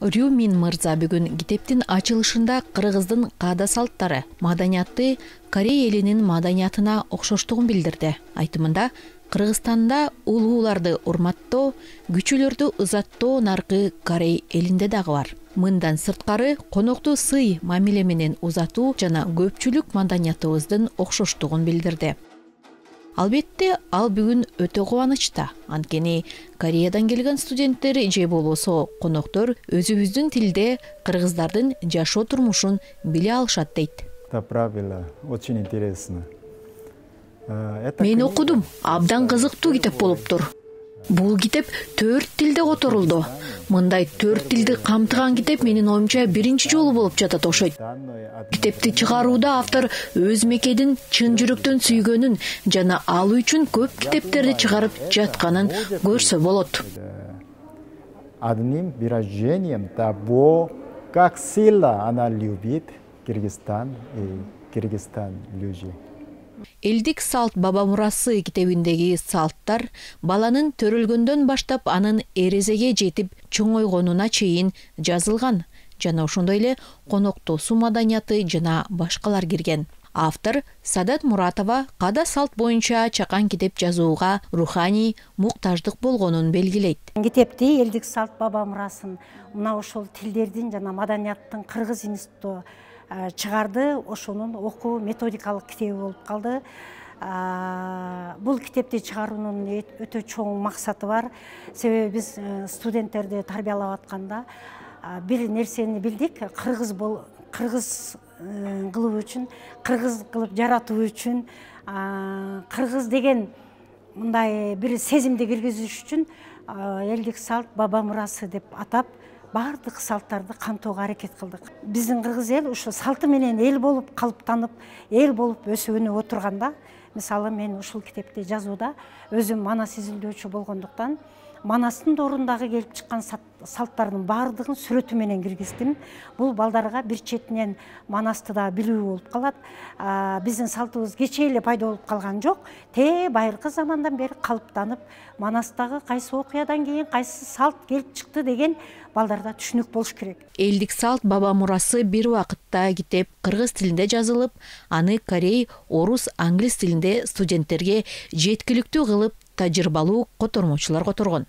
Рюмин мырза бүгүн китептин ачылышында кыргыздын каада салттары, маданияты Корей элинин маданиятына окшоштугун билдирди. Айтымында Кыргызстанда улууларды урматтоо, күчүлөрдү ызаттоо наркы Корей элинде дагы бар. Мындан сырткары конокту сый мамиле менен узатуу жана көпчүлүк маданиятыбыздын окшоштугун билдирди. Албетте, ал бүгүн өтө кубанычта. Анткени Кореядан келген студенттер же болбосо коноктор өзүбүздүн тилде кыргыздардын жашоо турмушун биле алышат дейт. Это правило очень интересно. Мен окудум, абдан кызыктуу китеп болуптур. Бул китеп 4 тилде которулду. Мындай 4 тилди камтыган китеп менин оюмча биринчи жолу болуп жатат окшойт. Китепти чыгарууда автор өз мекенин чын жүрөктөн сүйгөнүн жана ал үчүн көп китептерди чыгарып жатканын көрсө болот. Одним выражением того, как сильно она любит Кыргызстан и Кыргызстан люди. Элдик салт баба мурасы китебиндеги салттар баланын төрөлгөндөн баштап анын эрезеге жетип чоңойгонуна чейин жазылган жана ошондой эле коноктосуу маданияты жана башкалар кирген. Автор Садат Муратова каада салт боюнча чакан китеп жазууга руханий муктаждык болгонун белгилейт. Китепти элдик салт баба мурасын мына ошол тилдердин жана маданияттын Кыргыз институту чыгарды, ошонун окуу методикалык китеби болуп калды. Бул китепти чыгаруунун өтө чоң максаты бар. Себеби биз студенттерди тарбиялап атканда бир нерсени билдик, кыргыз кылуу үчүн, кыргыз кылып жаратуу үчүн, кыргыз деген мындай бир сезимди киргизиш үчүн элдик салт баба мурасы деп атап бардык салттарды камтууга аракет кылдык. Биздин кыргыз эл ушу салты менен эл болуп калыптанып, эл болуп өсүп өнүп отурганда, мисалы мен ушул китепти жазууда өзүм манас изилдөөчү болгондуктан Манастын дорундагы келип чыккан салттардын бардыгын сүрөтү менен киргиздим. Бул балдарга бир четинен Манасты да билүү болуп калат. Биздин салтыбыз кечээ эле пайда болуп калган жок. Байыркы замандан бери калыптанып, Манастагы кайсы окуядан кийин кайсы салт келип чыкты деген балдарда түшүнүк болуш керек. Элдик салт баба мурасы бир убакытта китеп кыргыз тилинде жазылып, аны корей, орус, англис тилинде студенттерге жеткиликтүү кылып тажрыйбалуу котормочулар которгон.